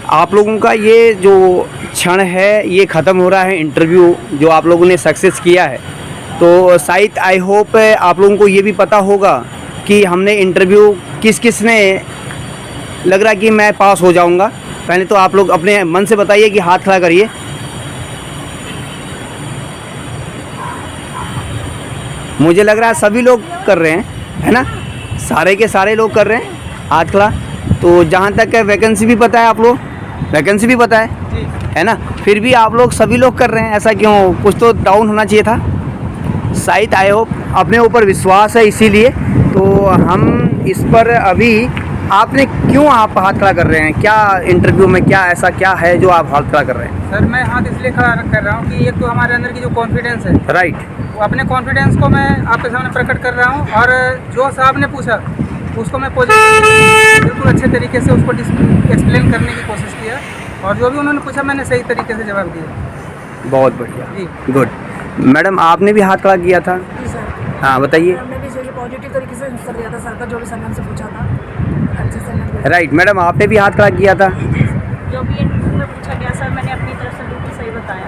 आप लोगों का ये जो क्षण है ये ख़त्म हो रहा है, इंटरव्यू जो आप लोगों ने सक्सेस किया है, तो शायद आई होप आप लोगों को ये भी पता होगा कि हमने इंटरव्यू किस ने लग रहा है कि मैं पास हो जाऊंगा। पहले तो आप लोग अपने मन से बताइए कि हाथ खड़ा करिए। मुझे लग रहा है सभी लोग कर रहे हैं, है ना, सारे के सारे लोग कर रहे हैं हाथ खड़ा। तो जहाँ तक है वैकेंसी भी पता है, आप लोग वैकेंसी भी पता है ना, फिर भी आप लोग सभी लोग कर रहे हैं, ऐसा क्यों? कुछ तो डाउन होना चाहिए था। शायद आई होप अपने ऊपर विश्वास है, इसीलिए तो हम इस पर अभी आपने क्यों आप हाथ खड़ा कर रहे हैं? क्या इंटरव्यू में क्या ऐसा क्या है जो आप हाथ खड़ा कर रहे हैं? सर मैं हाथ इसलिए खड़ा कर रहा हूँ कि एक तो हमारे अंदर की जो कॉन्फिडेंस है, राइट, वो अपने कॉन्फिडेंस को मैं आपके सामने प्रकट कर रहा हूँ। और जो साहब ने पूछा उसको मैं पॉजिटिव बिल्कुल अच्छे तरीके से उसको एक्सप्लेन करने की कोशिश किया, और जो भी उन्होंने पूछा मैंने सही तरीके से जवाब दिया। बहुत बढ़िया, जी गुड। मैडम आपने भी हाथ खड़ा किया था? जी सर। हाँ बताइए। हमने भी सही पॉजिटिव तरीके से आंसर दिया था सर का, जो भी सर ने हमसे पूछा था अच्छे से। राइट, मैडम आपने भी हाथ खड़ा किया था? जो भी इंटरव्यू में पूछा गया सर मैंने अपनी तरफ से बिल्कुल सही बताया।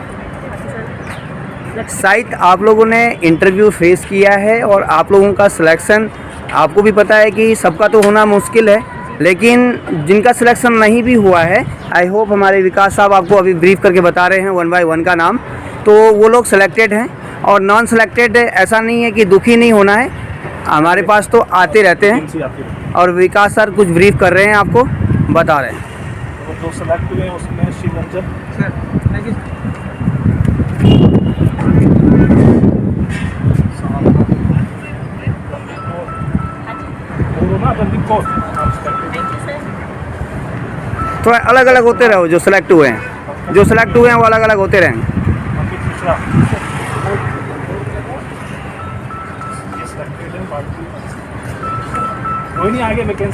शायद आप लोगों ने इंटरव्यू फेस किया है और आप लोगों का सिलेक्शन, आपको भी पता है कि सबका तो होना मुश्किल है, लेकिन जिनका सिलेक्शन नहीं भी हुआ है, आई होप हमारे विकास साहब आपको अभी ब्रीफ करके बता रहे हैं 1 बाय 1 का नाम, तो वो लोग सिलेक्टेड हैं। और नॉन सिलेक्टेड ऐसा नहीं है कि दुखी नहीं होना है, हमारे पास तो आते रहते हैं। और विकास सर कुछ ब्रीफ कर रहे हैं, आपको बता रहे हैं। जो सेलेक्ट हुए उसमें शिवरंजन सर, थैंक यू। थोड़ा अलग अलग होते रहो, जो सिलेक्ट हुए हैं, जो सिलेक्ट हुए हैं वो अलग अलग होते रहेंगे।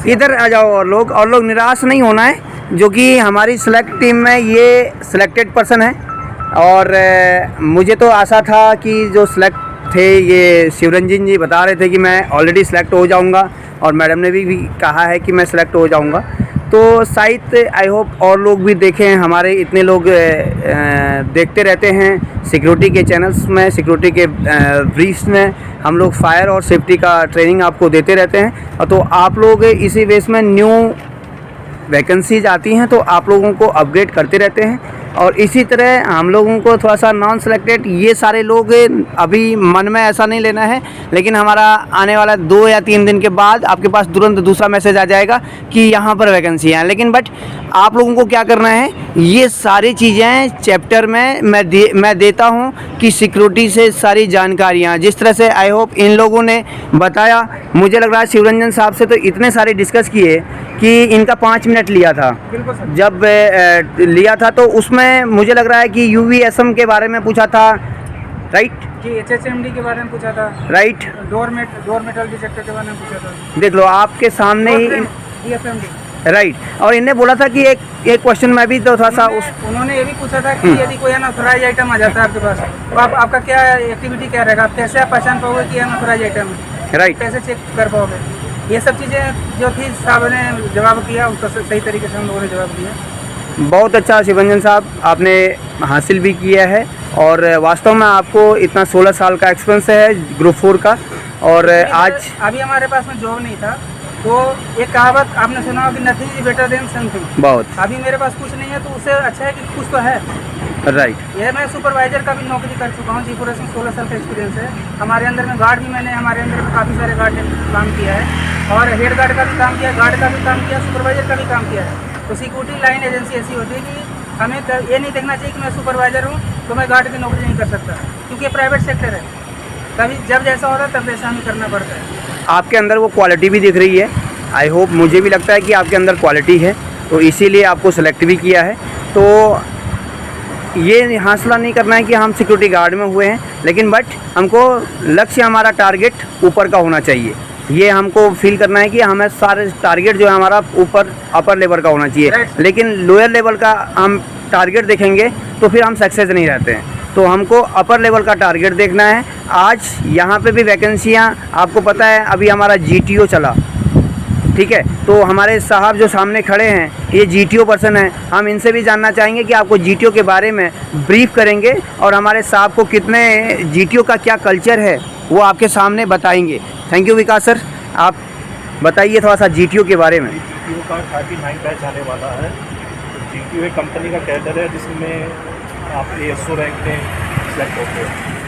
इधर आ जाओ, और लोग निराश नहीं होना है, जो कि हमारी सिलेक्ट टीम में ये सिलेक्टेड पर्सन है। और मुझे तो आशा था कि जो सिलेक्ट थे ये शिवरंजन जी बता रहे थे कि मैं ऑलरेडी सिलेक्ट हो जाऊंगा, और मैडम ने भी कहा है कि मैं सिलेक्ट हो जाऊंगा। तो शायद आई होप और लोग भी देखें, हमारे इतने लोग देखते रहते हैं सिक्योरिटी के चैनल्स में, सिक्योरिटी के ब्रीफ्स में हम लोग फायर और सेफ्टी का ट्रेनिंग आपको देते रहते हैं। और तो आप लोग इसी बेस में न्यू वैकेंसीज आती हैं तो आप लोगों को अपग्रेड करते रहते हैं। और इसी तरह हम लोगों को थोड़ा सा नॉन सेलेक्टेड ये सारे लोग अभी मन में ऐसा नहीं लेना है, लेकिन हमारा आने वाला 2 या 3 दिन के बाद आपके पास तुरंत दूसरा मैसेज आ जाएगा कि यहाँ पर वैकेंसी है। लेकिन बट आप लोगों को क्या करना है, ये सारी चीज़ें चैप्टर में मैं देता हूँ कि सिक्योरिटी से सारी जानकारियाँ, जिस तरह से आई होप इन लोगों ने बताया। मुझे लग रहा है शिवरंजन साहब से तो इतने सारे डिस्कस किए कि इनका 5 मिनट लिया था। बिल्कुल सर। जब लिया था तो उसमें मुझे लग रहा है कि यूवीएसएम के बारे में पूछा था, राइट जी, HHMD के बारे में पूछा था, राइट, डोर मेटल डिटेक्टर के बारे में पूछा था। देख लो आपके सामने ही, DFMD। राइट। और इनने बोला था कि एक क्वेश्चन में भी तो थोड़ा सा उन्होंने ये भी पूछा था कि यदि कोई अनऑथराइज आइटम आ जाता है आपके पास, तो आपका क्या एक्टिविटी क्या रहेगा, आप कैसे आप पहचान पाओगे कि अनऑथराइज आइटम है, राइट, कैसे चेक कर पाओगे। ये सब चीज़ें जो थी साहब ने जवाब किया, उसका सही तरीके से हम लोगों ने जवाब दिया। बहुत अच्छा शिवरंजन साहब आपने हासिल भी किया है। और वास्तव में आपको इतना 16 साल का एक्सपीरियंस है ग्रुप 4 का। और आज अभी हमारे पास में जॉब नहीं था, तो एक कहावत आपने सुना हो कि nothing is better than something. बहुत, अभी मेरे पास कुछ नहीं है तो उससे अच्छा है कि कुछ तो है। राइट, ये मैं सुपरवाइजर का भी नौकरी कर चुका हूँ, G4S 16 साल का एक्सपीरियंस है। हमारे अंदर में गार्ड भी मैंने हमारे अंदर में काफ़ी सारे गार्ड ने काम किया है, और हेड गार्ड का भी काम किया, गार्ड का भी काम किया, सुपरवाइजर का भी काम किया है। तो सिक्योरिटी लाइन एजेंसी ऐसी होती है कि हमें ये नहीं देखना चाहिए कि मैं सुपरवाइजर हूँ तो मैं गार्ड की नौकरी नहीं कर सकता, क्योंकि प्राइवेट सेक्टर है। कभी जब जैसा होता है तब वैसा हमें करना पड़ता है। आपके अंदर वो क्वालिटी भी दिख रही है। आई होप, मुझे भी लगता है कि आपके अंदर क्वालिटी है, तो इसीलिए आपको सेलेक्ट भी किया है। तो ये हासिल नहीं करना है कि हम सिक्योरिटी गार्ड में हुए हैं, लेकिन बट हमको लक्ष्य, हमारा टारगेट ऊपर का होना चाहिए। ये हमको फील करना है कि हमें सारे टारगेट जो है हमारा ऊपर अपर लेवल का होना चाहिए, लेकिन लोअर लेवल का हम टारगेट देखेंगे तो फिर हम सक्सेस नहीं रहते हैं। तो हमको अपर लेवल का टारगेट देखना है। आज यहाँ पे भी वैकेंसियाँ, आपको पता है अभी हमारा GTO चला, ठीक है। तो हमारे साहब जो सामने खड़े हैं ये GTO पर्सन हैं, हम इनसे भी जानना चाहेंगे कि आपको GTO के बारे में ब्रीफ करेंगे और हमारे साहब को कितने GTO का क्या कल्चर है वो आपके सामने बताएंगे। थैंक यू विकास सर, आप बताइए थोड़ा सा GTO के बारे में। GTO का 39 बैच आने वाला है। GTO एक कंपनी का कैडर है जिसमें आप ASO रैंक में सिलेक्ट होते हो,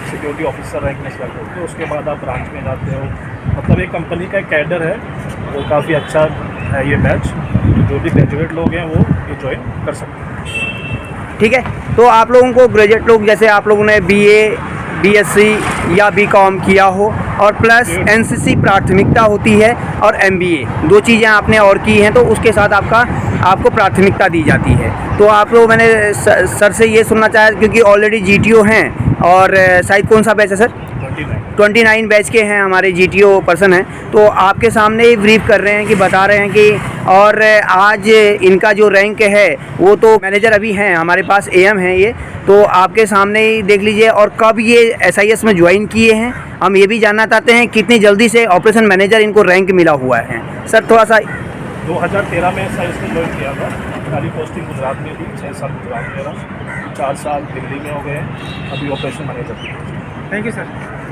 सिक्योरिटी ऑफिसर रैंक में सिलेक्ट होते हो, उसके बाद आप ब्रांच में जाते हो। मतलब एक कंपनी का कैडर है, वो काफ़ी अच्छा है ये बैच। जो भी ग्रेजुएट लोग हैं वो ये ज्वाइन कर सकते हैं। ठीक है, तो आप लोगों को ग्रेजुएट लोग जैसे आप लोगों ने BA BSc या BCom किया हो और प्लस NCC प्राथमिकता होती है और MBA 2 चीज़ें आपने और की हैं तो उसके साथ आपको प्राथमिकता दी जाती है। तो आप लोग मैंने सर से ये सुनना चाहा क्योंकि ऑलरेडी GTO हैं और शायद कौन सा बैच है सर? 29 बैच के हैं हमारे GTO पर्सन हैं, तो आपके सामने ही ब्रीफ कर रहे हैं कि बता रहे हैं कि और आज इनका जो रैंक है वो तो मैनेजर अभी हैं हमारे पास, AM हैं ये, तो आपके सामने ही देख लीजिए। और कब ये SIS में ज्वाइन किए हैं हम ये भी जानना चाहते हैं, कितनी जल्दी से ऑपरेशन मैनेजर इनको रैंक मिला हुआ है। सर थोड़ा सा 2013 में SIS में ज्वाइन किया था। पहली पोस्टिंग गुजरात में थी, 6 साल गुजरात में रहा, 4 साल दिल्ली में हो गए, अभी operation manager. Thank you sir.